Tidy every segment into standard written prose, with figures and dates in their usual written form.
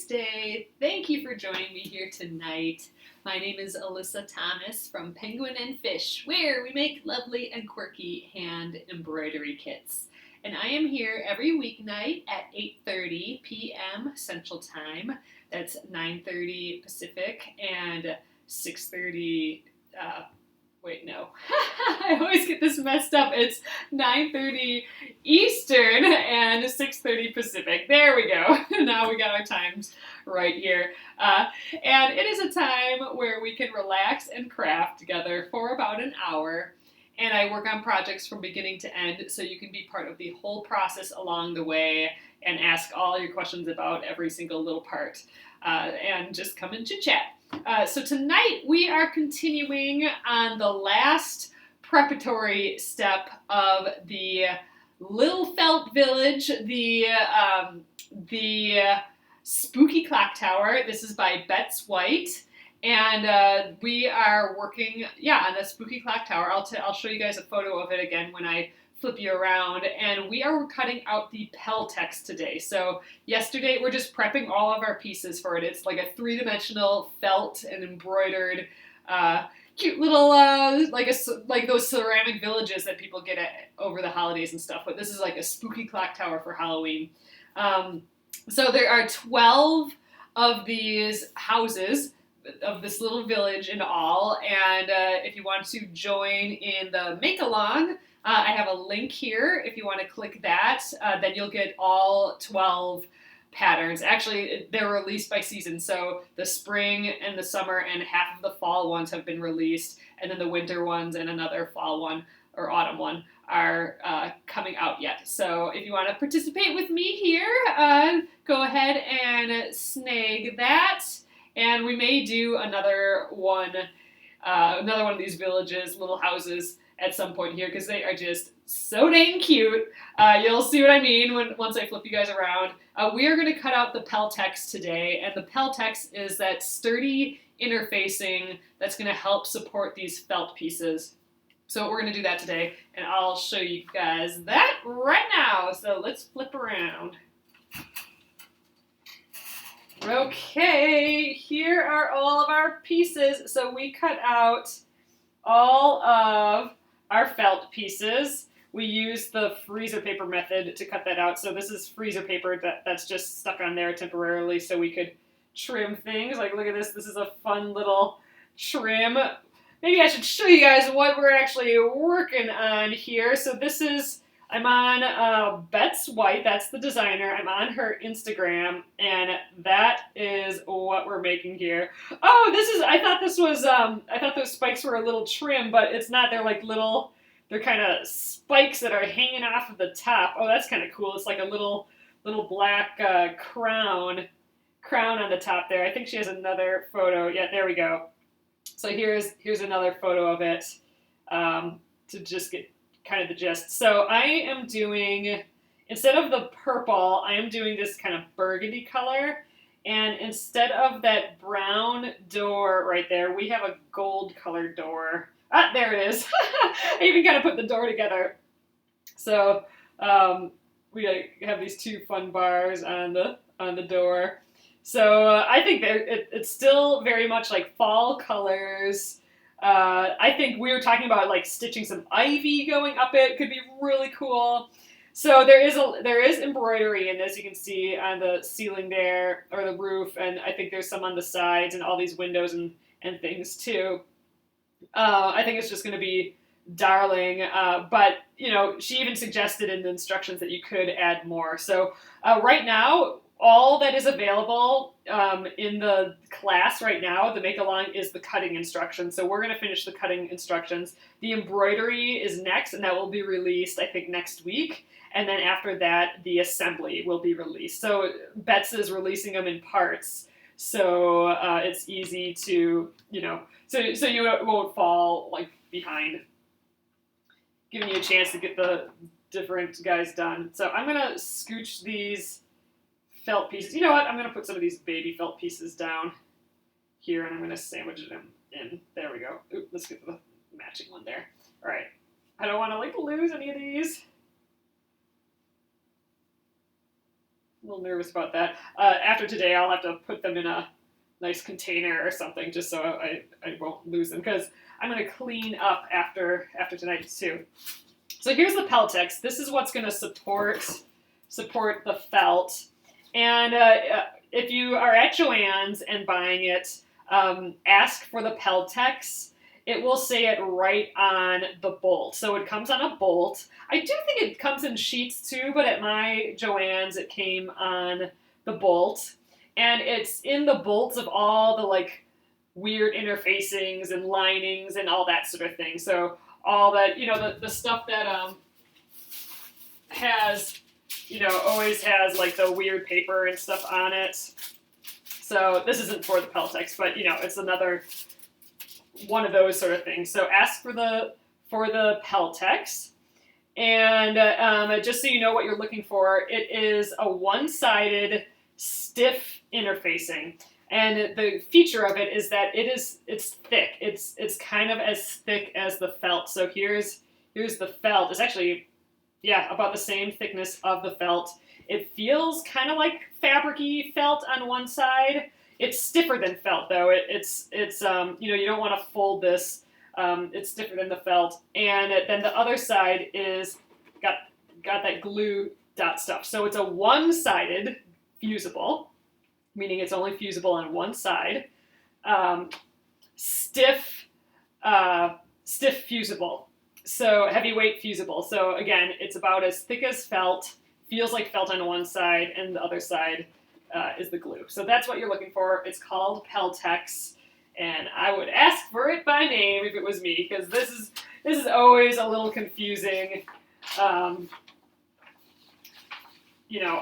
Wednesday. Thank you for joining me here tonight. My name is Alyssa Thomas from Penguin and Fish, where we make lovely and quirky hand embroidery kits. And I am here every weeknight at 8:30 p.m. Central Time. That's 9:30 Pacific and 6:30 wait, no. I always get this messed up. It's 9:30 Eastern and 6:30 Pacific. There we go. Now we got our times right here. And it is a time where we can relax and craft together for about an hour. And I work on projects from beginning to end, so you can be part of the whole process along the way and ask all your questions about every single little part. And just come and chit-chat. So tonight we are continuing on the last preparatory step of the Little Felt Village, the Spooky Clock Tower. This is by Betz White, and we are working, on the Spooky Clock Tower. I'll show you guys a photo of it again when I flip you around, and we are cutting out the Peltex today. So yesterday we're just prepping all of our pieces for it. It's like a three-dimensional felt and embroidered cute little like those ceramic villages that people get over the holidays and stuff, but this is like a spooky clock tower for Halloween. So there are 12 of these houses of this little village in all, and if you want to join in the make-along, I have a link here. If you want to click that, then you'll get all 12 patterns. Actually, they're released by season, so the spring and the summer and half of the fall ones have been released, and then the winter ones and another fall one or autumn one are coming out yet. So if you want to participate with me here, go ahead and snag that, and we may do another one of these villages, little houses, at some point here, because they are just so dang cute. You'll see what I mean once I flip you guys around. We are going to cut out the Peltex today, and the Peltex is that sturdy interfacing that's going to help support these felt pieces. So we're going to do that today, and I'll show you guys that right now. So let's flip around. Okay, here are all of our pieces. So we cut out all of our felt pieces. We use the freezer paper method to cut that out. So this is freezer paper that's just stuck on there temporarily so we could trim things. Like, look at this. This is a fun little trim. Maybe I should show you guys what we're actually working on here. So this is, I'm on Betz White. That's the designer. I'm on her Instagram, and that is what we're making here. Oh, I thought those spikes were a little trim, but it's not. They're kind of spikes that are hanging off of the top. Oh, that's kind of cool. It's like a little black crown on the top there. I think she has another photo. Yeah, there we go. So here's another photo of it to just get kind of the gist. So I am doing, instead of the purple, I am doing this kind of burgundy color. And instead of that brown door right there, we have a gold colored door. Ah, there it is. I even kind of put the door together. So we have these two fun bars on the door. So I think it's still very much like fall colors. I think we were talking about like stitching some ivy going up it. Could be really cool. So there is embroidery in this. You can see on the ceiling there, or the roof, and I think there's some on the sides and all these windows and things too. I think it's just going to be darling. But she even suggested in the instructions that you could add more. So right now, all that is available in the class right now, the make-along, is the cutting instructions. So we're going to finish the cutting instructions. The embroidery is next, and that will be released, I think, next week. And then after that, the assembly will be released. So Betz is releasing them in parts. So it's easy to, so you won't fall like behind, giving you a chance to get the different guys done. So I'm going to scooch these felt pieces. You know what? I'm going to put some of these baby felt pieces down here, and I'm going to sandwich them in. There we go. Oop, let's get the matching one there. All right. I don't want to lose any of these. a little nervous about that. After today, I'll have to put them in a nice container or something just so I won't lose them because I'm going to clean up after tonight too. So here's the Peltex. This is what's going to support the felt. And if you are at Joann's and buying it, ask for the Peltex. It will say it right on the bolt. So it comes on a bolt. I do think it comes in sheets too, but at my Joann's it came on the bolt. And it's in the bolts of all the like weird interfacings and linings and all that sort of thing. So all that, you know, the stuff that has, you know, always has like the weird paper and stuff on it. So this isn't for the Peltex, but you know, it's another one of those sort of things. So ask for the Peltex. And just so you know what you're looking for, it is a one-sided stiff interfacing. And the feature of it is that it's thick. It's kind of as thick as the felt. So here's the felt. It's actually, yeah, about the same thickness of the felt. It feels kind of like fabric-y felt on one side. It's stiffer than felt though. It's you know, you don't want to fold this. It's stiffer than the felt. And then the other side is got that glue dot stuff. So it's a one-sided fusible, meaning it's only fusible on one side. Stiff fusible. So heavyweight fusible. So again, it's about as thick as felt, feels like felt on one side, and the other side is the glue. So that's what you're looking for. It's called Peltex, and I would ask for it by name if it was me, because this is always a little confusing. You know,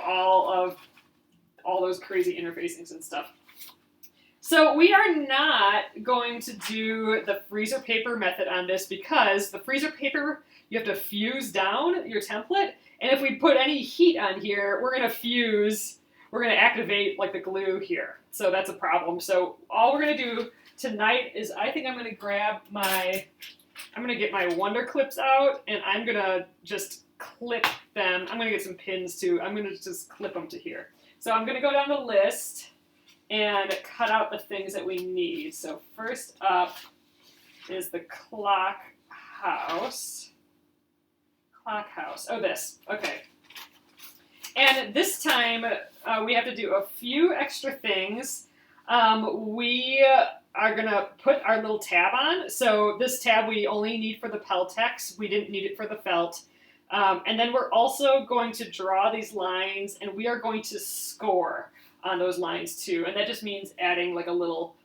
all those crazy interfacings and stuff. So we are not going to do the freezer paper method on this because the freezer paper, you have to fuse down your template, and if we put any heat on here, we're going to activate like the glue here. So that's a problem. So all we're going to do tonight is I think I'm going to get my Wonder Clips out, and I'm going to just clip them. I'm going to get some pins too. I'm going to just clip them to here. So I'm going to go down the list and cut out the things that we need. So first up is the clock house. Oh, this. Okay. And this time we have to do a few extra things. We are going to put our little tab on. So this tab we only need for the Peltex. We didn't need it for the felt. And then we're also going to draw these lines, and we are going to score on those lines too. And that just means adding like a little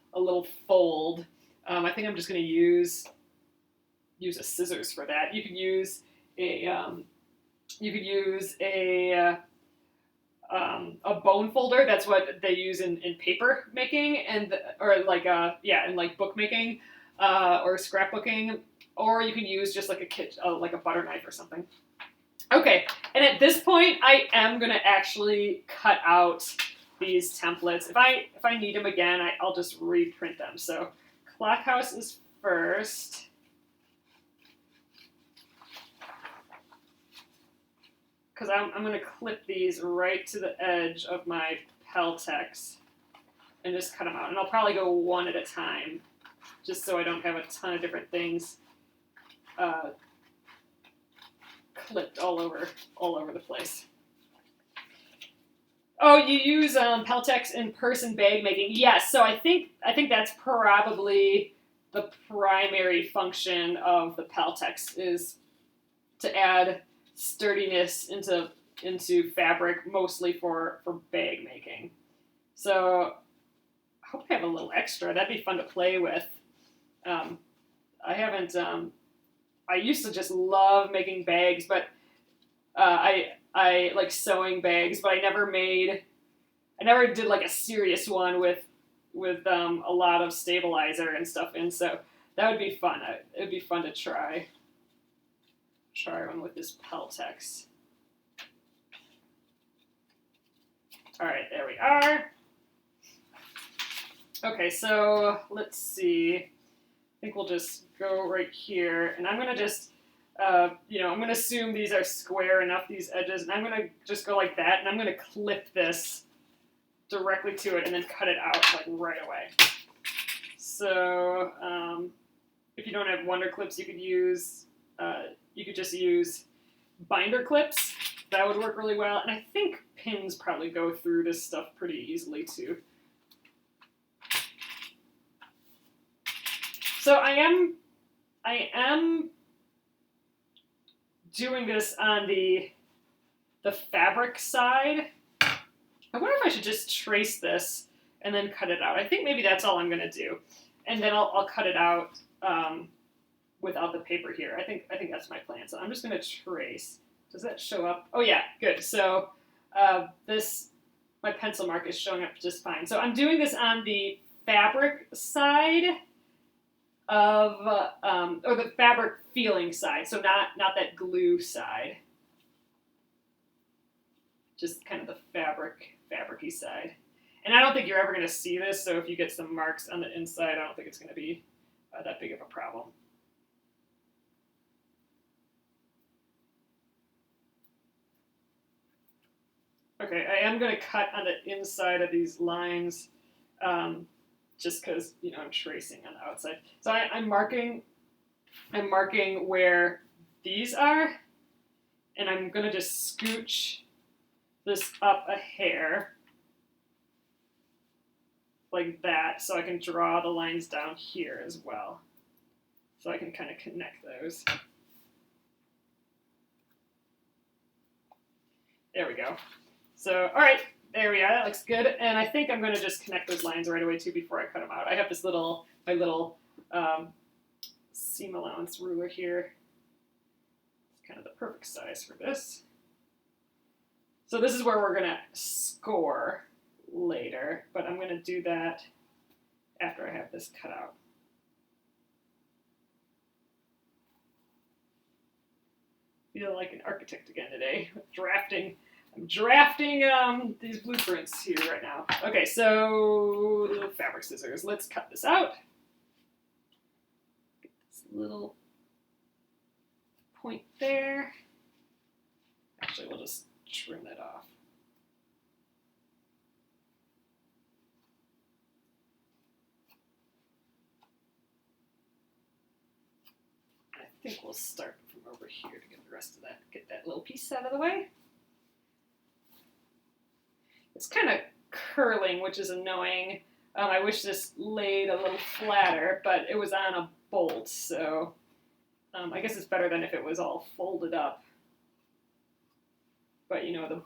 fold. I think I'm just going to use a scissors for that. You could use a bone folder. That's what they use in paper making in bookmaking or scrapbooking. Or you can use just like a butter knife or something. Okay, and at this point, I am going to actually cut out these templates. If I need them again, I'll just reprint them. So clock house is first. Because I'm going to clip these right to the edge of my Peltex and just cut them out. And I'll probably go one at a time, just so I don't have a ton of different things clipped all over the place. Oh, you use Peltex in person bag making? Yes. So I think that's probably the primary function of the Peltex, is to add sturdiness into fabric, mostly for bag making. So I hope I have a little extra. That'd be fun to play with. I haven't. I used to just love making bags, but I like sewing bags, but I never did like a serious one with a lot of stabilizer and stuff in. So that would be fun. It would be fun to try one with this Peltex. All right, there we are. Okay, so let's see. I think we'll just go right here, and I'm gonna just you know, I'm going to assume these are square enough, these edges, and I'm going to just go like that, and I'm going to clip this directly to it and then cut it out like right away. So if you don't have Wonder clips, you could just use binder clips. That would work really well. And I think pins probably go through this stuff pretty easily too. So I am doing this on the fabric side. I wonder if I should just trace this and then cut it out. I think maybe that's all I'm going to do. And then I'll cut it out without the paper here. I think that's my plan. So I'm just going to trace. Does that show up? Oh yeah, good. So my pencil mark is showing up just fine. So I'm doing this on the fabric side of, or the fabric feeling side. So not that glue side. Just kind of the fabric-y side. And I don't think you're ever going to see this, so if you get some marks on the inside, I don't think it's going to be that big of a problem. Okay, I am going to cut on the inside of these lines, just because, you know, I'm tracing on the outside. So I'm marking where these are, and I'm going to just scooch this up a hair like that, so I can draw the lines down here as well. So I can kind of connect those. There we go. So, all right, there we are. That looks good. And I think I'm going to just connect those lines right away too before I cut them out. I have this my little seam allowance ruler here. It's kind of the perfect size for this. So this is where we're going to score later, but I'm going to do that after I have this cut out. Feel like an architect again today. I'm drafting these blueprints here right now. Okay, so fabric scissors. Let's cut this out. Get this little point there. Actually, we'll just trim that off. I think we'll start from over here to get the rest of that, get that little piece out of the way. It's kind of curling, which is annoying. I wish this laid a little flatter, but it was on a bolt, so I guess it's better than if it was all folded up. But, you know, the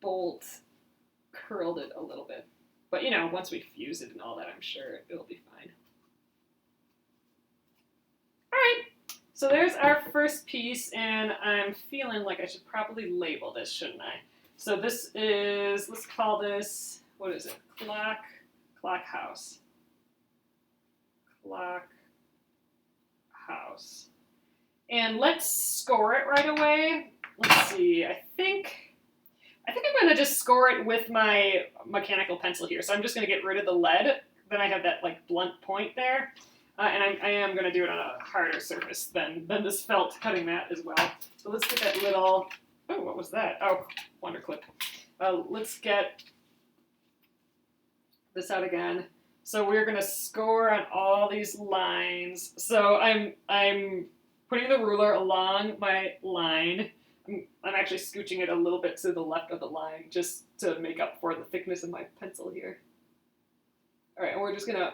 bolt curled it a little bit. But, you know, once we fuse it and all that, I'm sure it'll be fine. All right, so there's our first piece, and I'm feeling like I should probably label this, shouldn't I? So this is, let's call this, what is it? Clock house. Clock house. And let's score it right away. Let's see, I think I'm going to just score it with my mechanical pencil here. So I'm just going to get rid of the lead. Then I have that like blunt point there. And I am going to do it on a harder surface than this felt cutting mat as well. So let's get that little, oh, what was that? Oh, Wonder clip. Let's get this out again. So we're going to score on all these lines. So I'm putting the ruler along my line. I'm actually scooching it a little bit to the left of the line just to make up for the thickness of my pencil here. All right, and we're just going to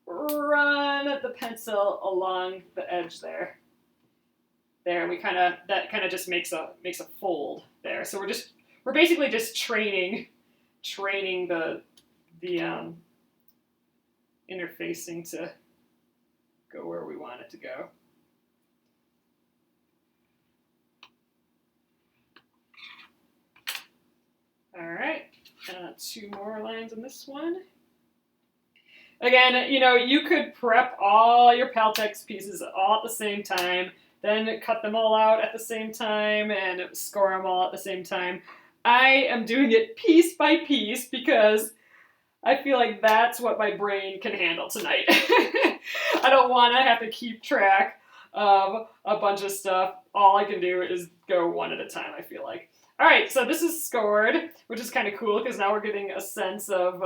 run the pencil along the edge there. There, we that kind of just makes a fold there. So we're basically just training the interfacing to go where we want it to go. All right, 2 more lines on this one. Again, you know, you could prep all your Peltex pieces all at the same time, then cut them all out at the same time and score them all at the same time. I am doing it piece by piece because I feel like that's what my brain can handle tonight. I don't want to have to keep track of a bunch of stuff. All I can do is go one at a time, I feel like. All right, so this is scored, which is kind of cool because now we're getting a sense of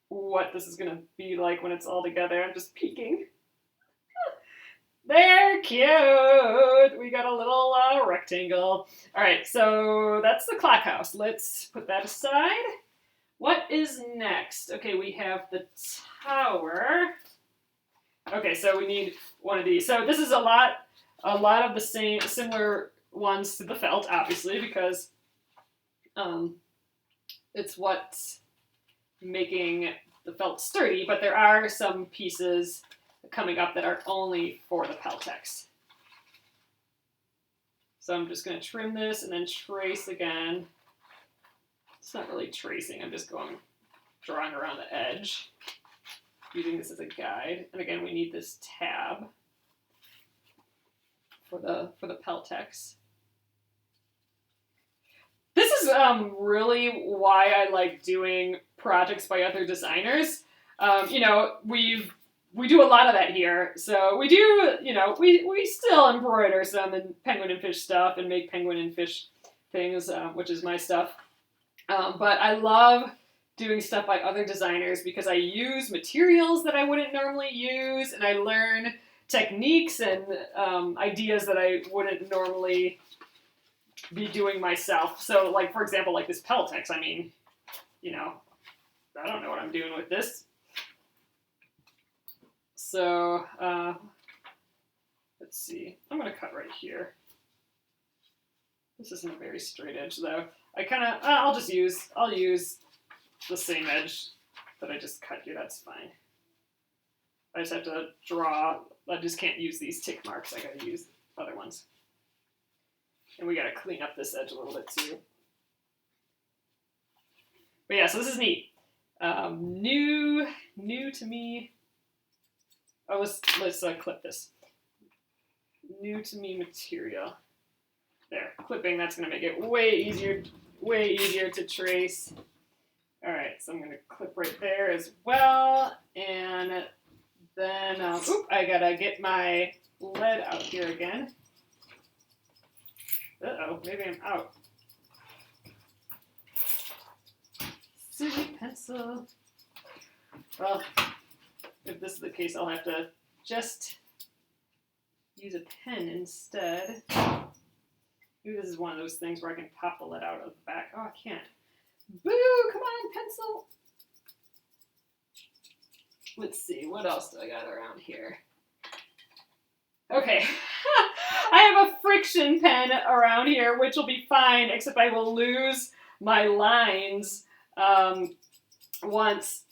what this is going to be like when it's all together. I'm just peeking. They're cute. We got a little rectangle. All right, so that's the clock house. Let's put that aside. What is next? Okay, we have the tower. Okay, so we need one of these. So this is a lot of the similar ones to the felt, obviously, because it's what's making the felt sturdy, but there are some pieces coming up that are only for the Peltex. So I'm just going to trim this and then trace again. It's not really tracing, I'm just drawing around the edge, using this as a guide. And again, we need this tab for the Peltex. This is really why I like doing projects by other designers. You know, we do a lot of that here. So we do, you know, we still embroider some and penguin and fish stuff and make penguin and fish things, which is my stuff. But I love doing stuff by other designers because I use materials that I wouldn't normally use, and I learn techniques and ideas that I wouldn't normally be doing myself. So, like, for example, like this Peltex, I mean, you know, I don't know what I'm doing with this. So, let's see. I'm going to cut right here. This isn't a very straight edge, though. I kind of, I'll use the same edge that I just cut here. That's fine. I just have to draw. I just can't use these tick marks. I got to use other ones. And we got to clean up this edge a little bit, too. But yeah, so this is neat. New to me. Oh, let's clip this. New to me material. There, clipping, that's going to make it way easier to trace. All right, so I'm going to clip right there as well. And then, I got to get my lead out here again. Uh-oh, maybe I'm out. Scissor pencil. Well, if this is the case, I'll have to just use a pen instead. Maybe this is one of those things where I can pop the lead out of the back. Oh, I can't. Boo! Come on, pencil! Let's see, what else do I got around here? Okay. I have a friction pen around here, which will be fine, except I will lose my lines once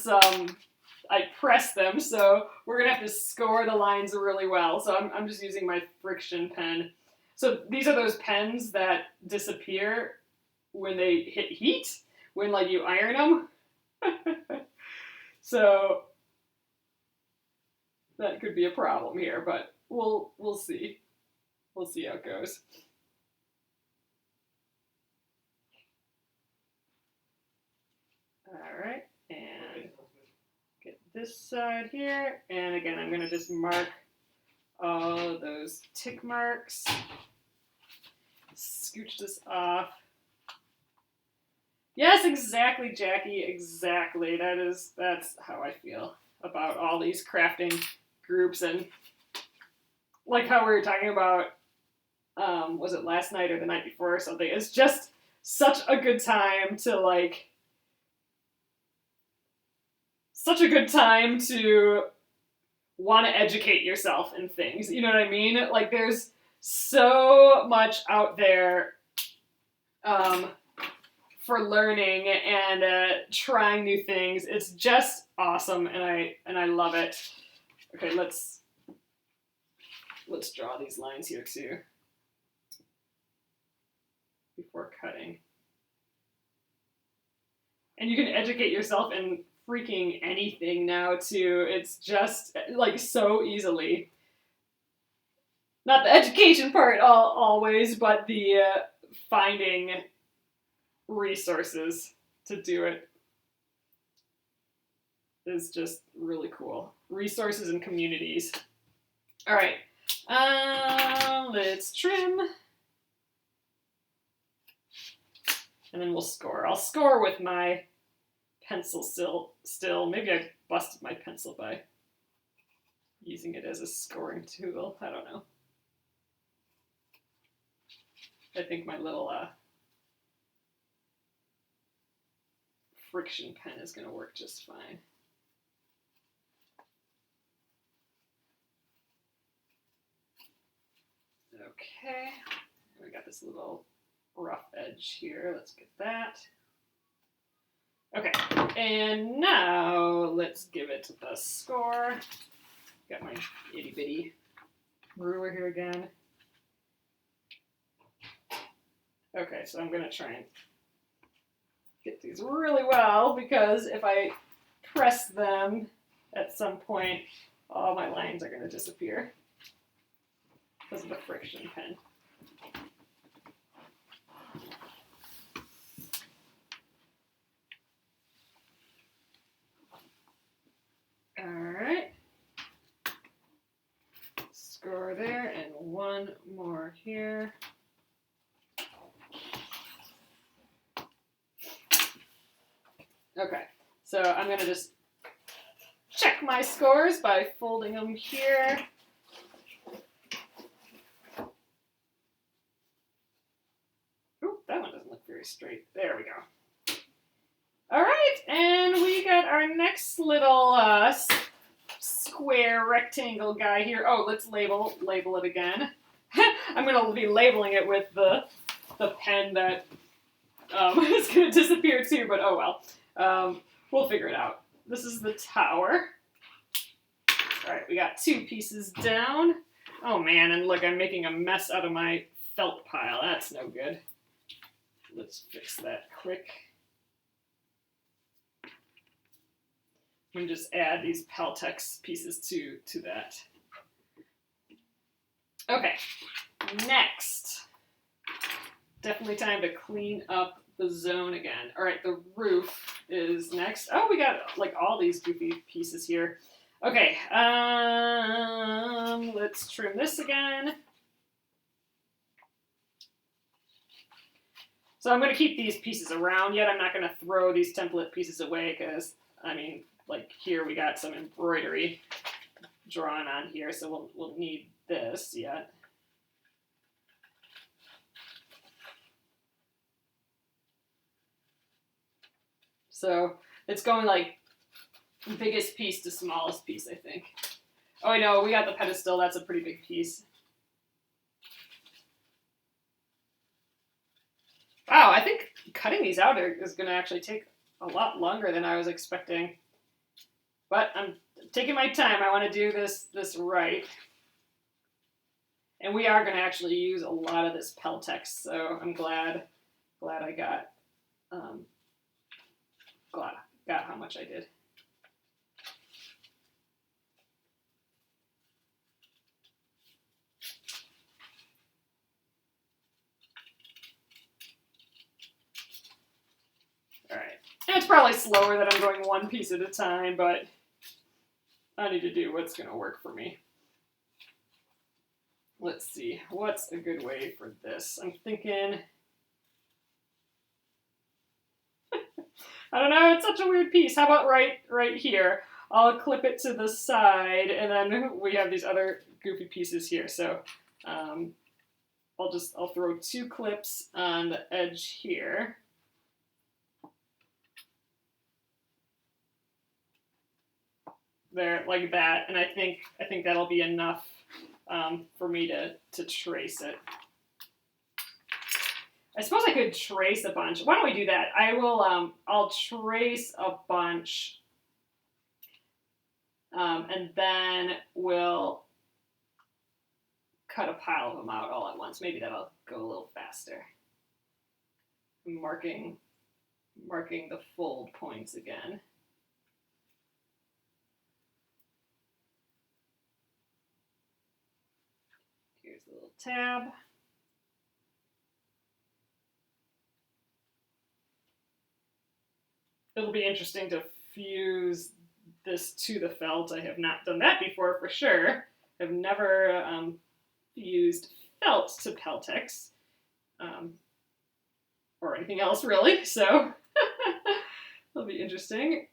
I press them. So we're going to have to score the lines really well. So I'm just using my friction pen. So these are those pens that disappear when they hit heat, when like you iron them. So that could be a problem here, but we'll see. We'll see how it goes. All right, and get this side here. And again, I'm going to just mark all of those tick marks. Scooch this off. Yes, exactly, Jackie, exactly. That's how I feel about all these crafting groups. And like how we were talking about, was it last night or the night before or something? It's just such a good time to want to educate yourself in things. You know what I mean? Like there's so much out there for learning and trying new things. It's just awesome, and I love it. Okay, let's draw these lines here too before cutting. And you can educate yourself in freaking anything now too. It's just like so easily. Not the education part always, but the finding resources to do it. is just really cool. Resources and communities. All right, let's trim. And then we'll score. I'll score with my pencil still. Maybe I busted my pencil by using it as a scoring tool. I don't know. I think my little friction pen is going to work just fine. Okay, we got this little rough edge here. Let's get that. Okay, and now let's give it a score. Got my itty bitty ruler here again. Okay, so I'm going to try and get these really well, because if I press them at some point, all my lines are going to disappear because of the friction pen. All right. Score there, and one more here. Okay, so I'm going to just check my scores by folding them here. Ooh, that one doesn't look very straight. There we go. All right, and we got our next little square rectangle guy here. Oh, let's label it again. I'm going to be labeling it with the pen that is going to disappear too, but oh well. We'll figure it out. This is the tower. All right, we got 2 pieces down. Oh man, and look, I'm making a mess out of my felt pile. That's no good. Let's fix that quick. And just add these Peltex pieces to that. Okay, next. Definitely time to clean up the zone again. All right, the roof is next. Oh, we got like all these goofy pieces here. Okay, let's trim this again. So I'm going to keep these pieces around yet. I'm not going to throw these template pieces away because, I mean, like here we got some embroidery drawn on here, so we'll need this yet. So it's going like biggest piece to smallest piece, I think. Oh, I know, we got the pedestal. That's a pretty big piece. Wow, I think cutting these out is going to actually take a lot longer than I was expecting. But I'm taking my time. I want to do this right. And we are going to actually use a lot of this Peltex, so I'm glad I got how much I did. All right. And it's probably slower that I'm going one piece at a time, but I need to do what's going to work for me. Let's see. What's a good way for this? I'm thinking... I don't know. It's such a weird piece. How about right here? I'll clip it to the side, and then we have these other goofy pieces here. So I'll throw 2 clips on the edge here. There, like that, and I think that'll be enough for me to trace it. I suppose I could trace a bunch. Why don't we do that? I'll trace a bunch, and then we'll cut a pile of them out all at once. Maybe that'll go a little faster. Marking the fold points again. Here's a little tab. It'll be interesting to fuse this to the felt. I have not done that before for sure. I've never used felt to Peltex or anything else really, so that'll be interesting.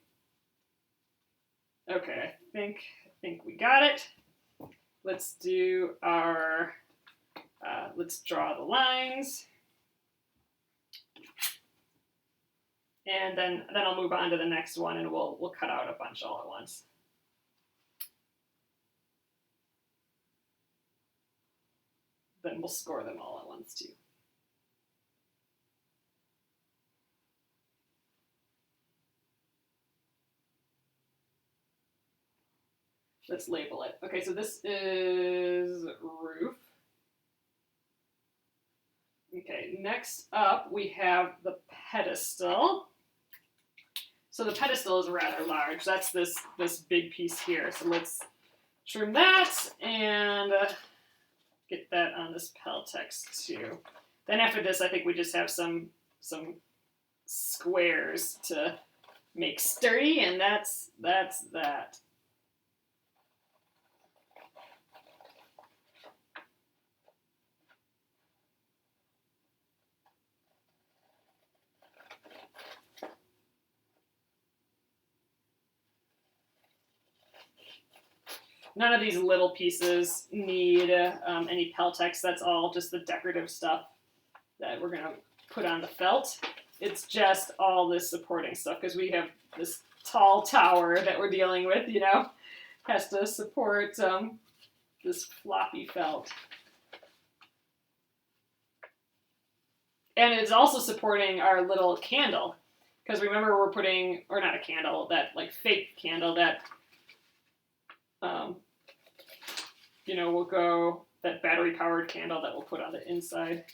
Okay, I think we got it. Let's do our, let's draw the lines. And then I'll move on to the next one and we'll cut out a bunch all at once. Then we'll score them all at once too. Let's label it. Okay, so this is roof. Okay, next up we have the pedestal. So the pedestal is rather large. That's this big piece here. So let's trim that and get that on this Peltex too. Then after this, I think we just have some squares to make sturdy, and that's that. None of these little pieces need any Peltex. That's all just the decorative stuff that we're going to put on the felt. It's just all this supporting stuff because we have this tall tower that we're dealing with, you know, has to support this floppy felt. And it's also supporting our little candle because remember we're putting, or not a candle, that like fake candle that you know, we'll go, that battery-powered candle that we'll put on the inside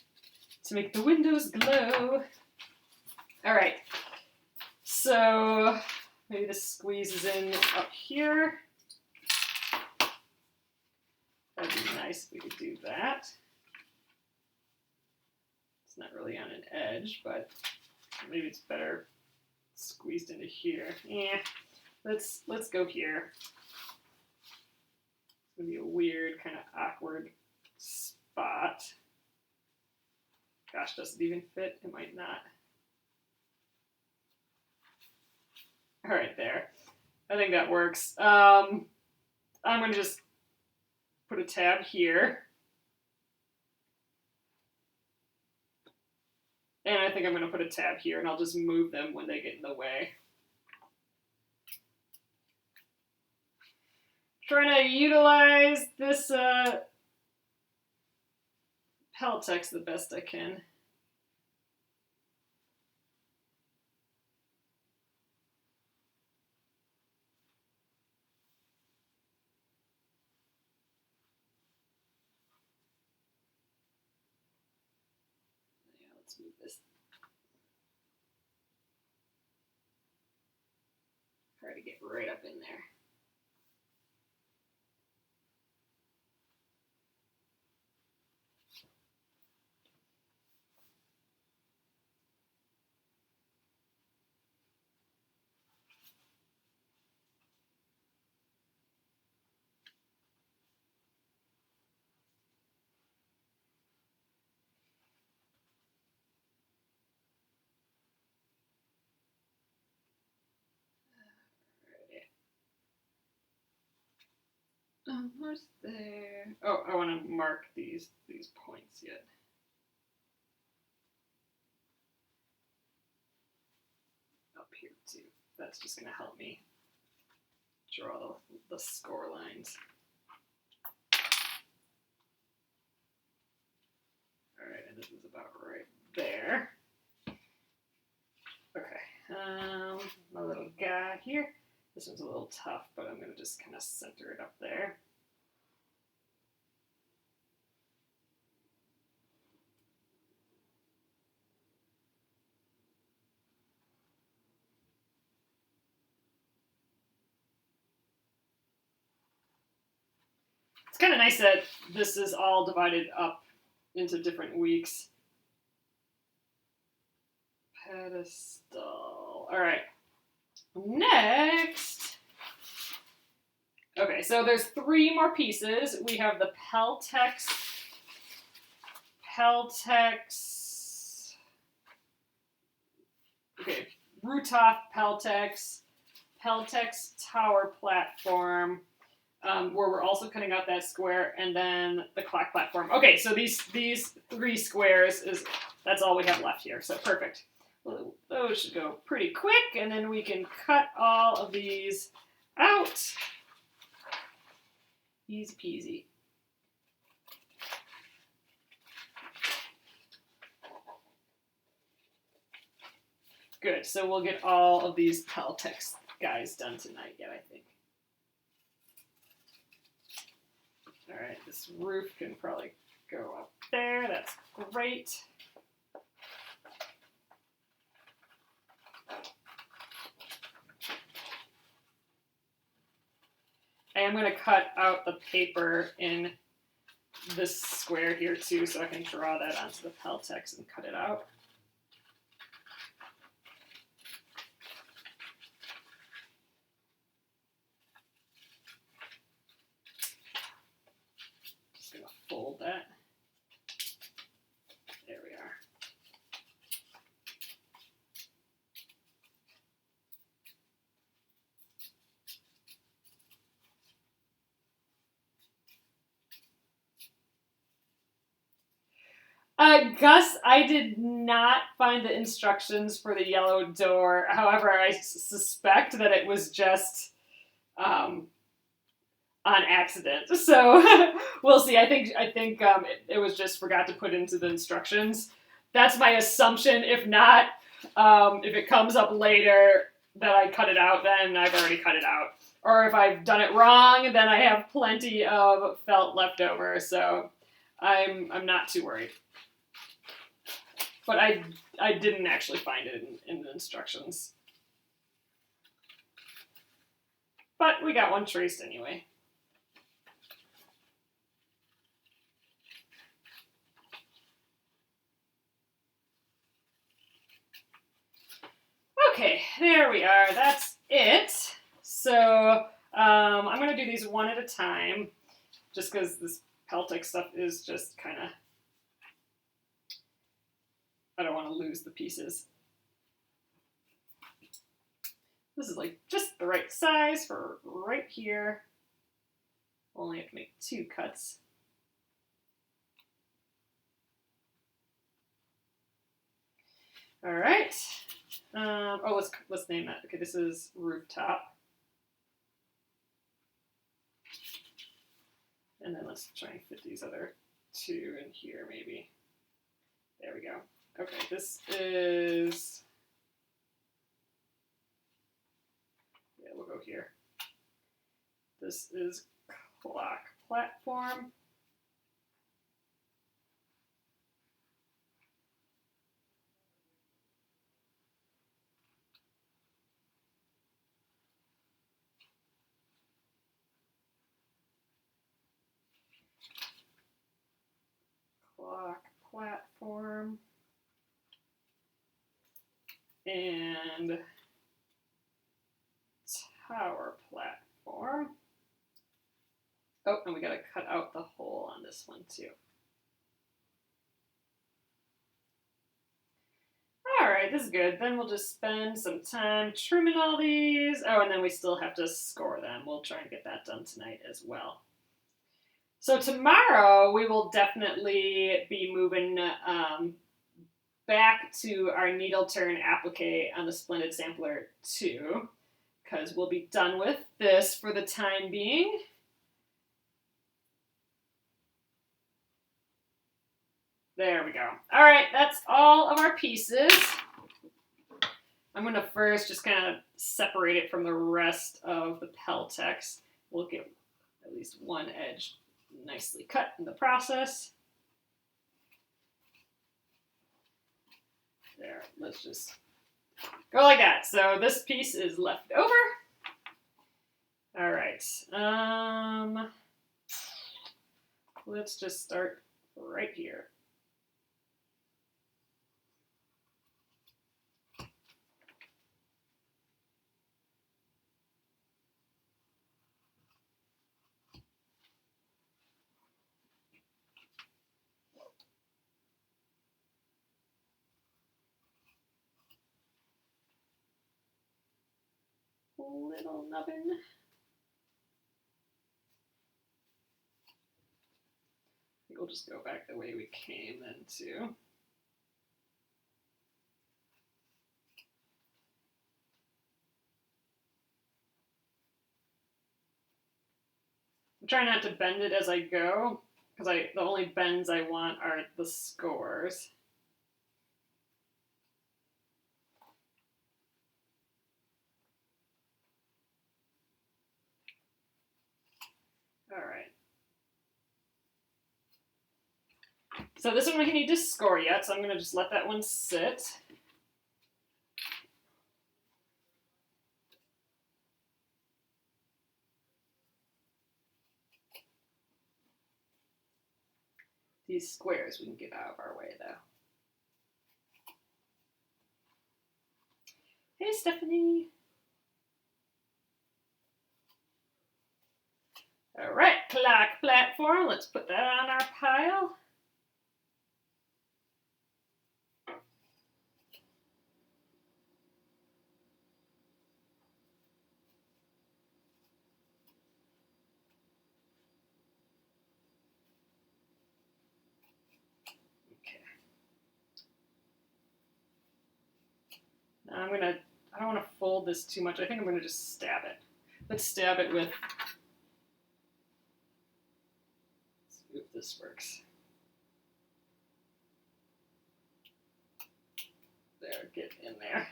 to make the windows glow. All right, so maybe this squeezes in up here. That'd be nice if we could do that. It's not really on an edge, but maybe it's better squeezed into here. Yeah, let's go here. It's going to be a weird, kind of awkward spot. Gosh, does it even fit? It might not. All right, there. I think that works. I'm going to just put a tab here. And I think I'm going to put a tab here, and I'll just move them when they get in the way. Trying to utilize this Peltex the best I can. Yeah, let's move this. Try to get right up in there. Almost there. Oh, I want to mark these points yet. Up here too. That's just going to help me draw the score lines. All right, and this is about right there. Okay, my little guy here. This one's a little tough, but I'm going to just kind of center it up there. It's kind of nice that this is all divided up into different weeks. Pedestal. All right. Next, Okay, so there's 3 more pieces. We have the Peltex, okay, Rooftop Peltex tower platform, where we're also cutting out that square, and then the clock platform. Okay, so these 3 squares that's all we have left here. So perfect. Well, those should go pretty quick, and then we can cut all of these out. Easy peasy. Good, so we'll get all of these Peltex guys done tonight yet, I think. All right, this roof can probably go up there. That's great. I am going to cut out the paper in this square here too, so I can draw that onto the Peltex and cut it out. Just going to fold that. There we are. Gus, I did not find the instructions for the yellow door. However, I suspect that it was just on accident. So we'll see. I think it was just forgot to put into the instructions. That's my assumption. If not, if it comes up later that I cut it out, then I've already cut it out. Or if I've done it wrong, then I have plenty of felt left over. So I'm not too worried. But I didn't actually find it in the instructions. But we got one traced anyway. Okay, there we are. That's it. So I'm going to do these one at a time, just because this Peltex stuff is just kind of, I don't want to lose the pieces. This is like just the right size for right here. Only have to make 2 cuts. All right. Let's name that. Okay, this is rooftop. And then let's try and fit these other 2 in here, maybe. There we go. Okay, this is, yeah, we'll go here. This is clock platform. Clock platform. And tower platform. Oh, and we gotta cut out the hole on this one too. All right, this is good. Then we'll just spend some time trimming all these. Oh, and then we still have to score them. We'll try and get that done tonight as well. So tomorrow we will definitely be moving back to our needle turn applique on the Splendid Sampler 2, because we'll be done with this for the time being. There we go. All right, that's all of our pieces. I'm going to first just kind of separate it from the rest of the Peltex. We'll get at least one edge nicely cut in the process. There, let's just go like that. So this piece is left over. All right. Let's just start right here. little nubbin. I think we'll just go back the way we came then too. I'm trying not to bend it as I go, because the only bends I want are the scores. All right. So this one we need to score yet, so I'm going to just let that one sit. These squares we can get out of our way, though. Hey, Stephanie. All right, clock platform. Let's put that on our pile. Now I don't want to fold this too much. I think I'm gonna just stab it. Let's stab it with, let's see if this works. There, get in there.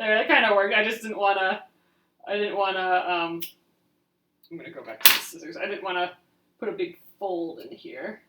There, that kind of worked. I just didn't want to, I'm gonna go back to the scissors. I didn't want to put a big fold in here.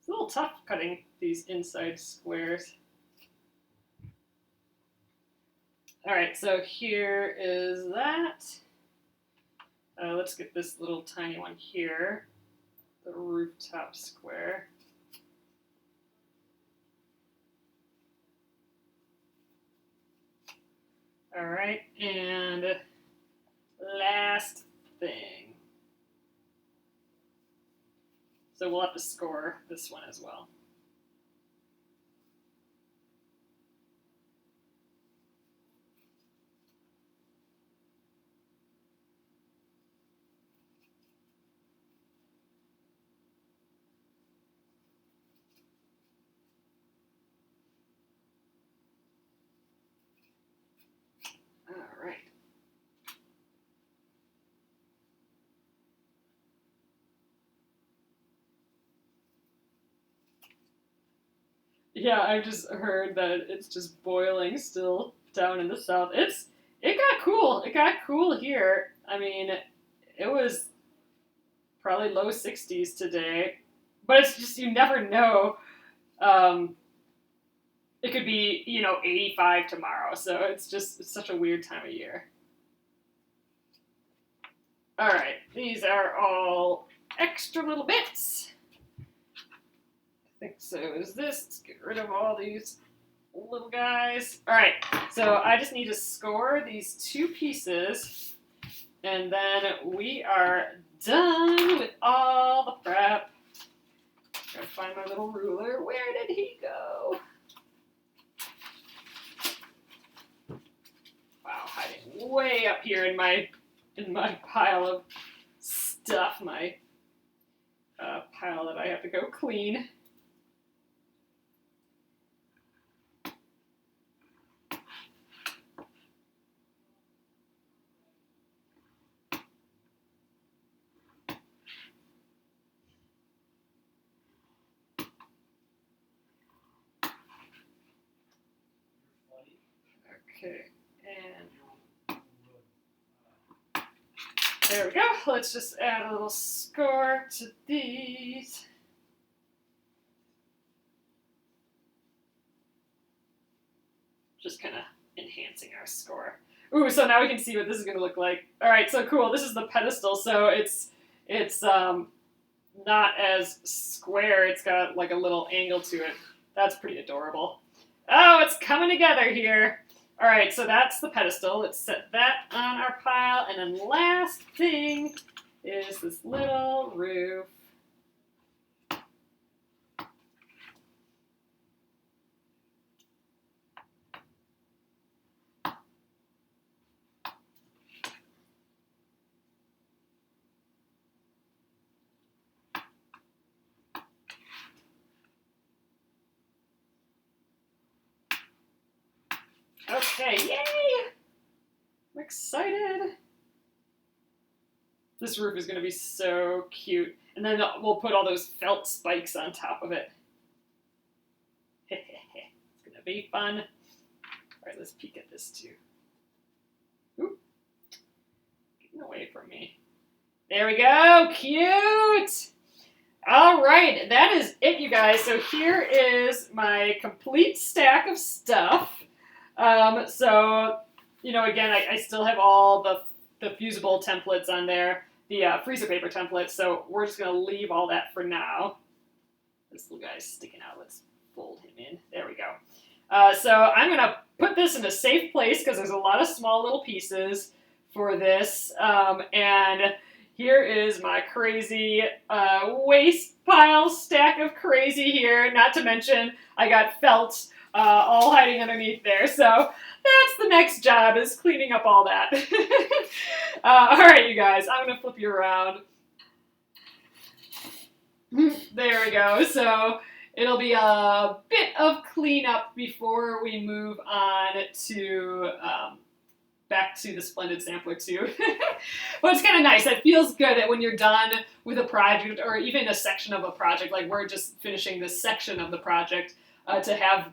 It's a little tough cutting these inside squares. All right, so here is that. Let's get this little tiny one here, the rooftop square. All right, and last thing. So we'll have to score this one as well. All right. Yeah, I just heard that it's just boiling still down in the south. It got cool. It got cool here. I mean, it was probably low 60s today, but it's just you never know. It could be 85 tomorrow, so it's such a weird time of year. All right, these are all extra little bits. I think so is this. Let's get rid of all these little guys. All right, so I just need to score these two pieces, and then we are done with all the prep. Gotta find my little ruler. Where did he go? Wow, hiding way up here in my pile of stuff, my pile that I have to go clean. Okay, and there we go. Let's just add a little score to these. Just kind of enhancing our score. Ooh, so now we can see what this is going to look like. All right, so cool. This is the pedestal. So it's not as square. It's got like a little angle to it. That's pretty adorable. Oh, it's coming together here. All right, so that's the pedestal. Let's set that on our pile. And then last thing is this little roof. Okay, yay! I'm excited. This roof is going to be so cute. And then we'll put all those felt spikes on top of it. It's going to be fun. All right, let's peek at this too. Oop. Getting away from me. There we go. Cute! All right, that is it, you guys. So here is my complete stack of stuff. So, you know, again, I still have all the fusible templates on there, the freezer paper templates, so we're just going to leave all that for now. This little guy's sticking out. Let's fold him in. There we go. So I'm going to put this in a safe place because there's a lot of small little pieces for this, and here is my crazy waste pile stack of crazy here, not to mention I got felt all hiding underneath there. So that's the next job, is cleaning up all that. All right, you guys, I'm going to flip you around. There we go. So it'll be a bit of cleanup before we move on to back to the Splendid Sampler too. But it's kind of nice. It feels good that when you're done with a project, or even a section of a project, like we're just finishing this section of the project, to have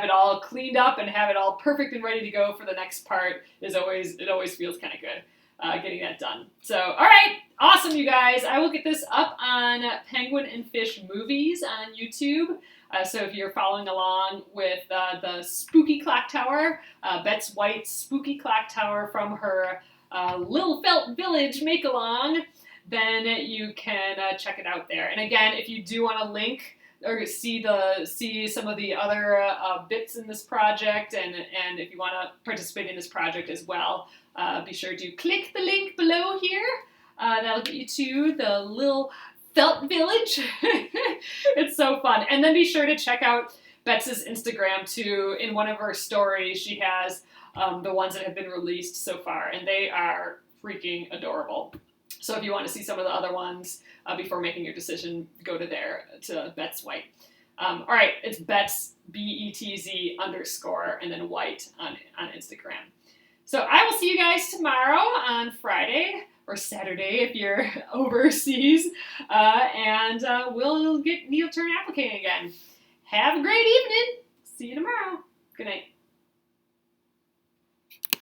it all cleaned up and have it all perfect and ready to go for the next part it always feels kind of good getting that done. So, all right, awesome, you guys. I will get this up on Penguin and Fish Movies on YouTube. So if you're following along with the Spooky Clock Tower, Betz White's Spooky Clock Tower from her Little Felt Village make-along, then you can check it out there. And again, if you do want to link or see some of the other bits in this project, and if you want to participate in this project as well, be sure to click the link below here. That'll get you to the Little Felt Village. It's so fun. And then be sure to check out Betz's Instagram too. In one of her stories, she has the ones that have been released so far, and they are freaking adorable. So if you want to see some of the other ones before making your decision, go to there, to Betz White. All right, it's Betz, BETZ _, and then White on Instagram. So I will see you guys tomorrow on Friday, or Saturday if you're overseas, and we'll get needle turn applicating again. Have a great evening. See you tomorrow. Good night.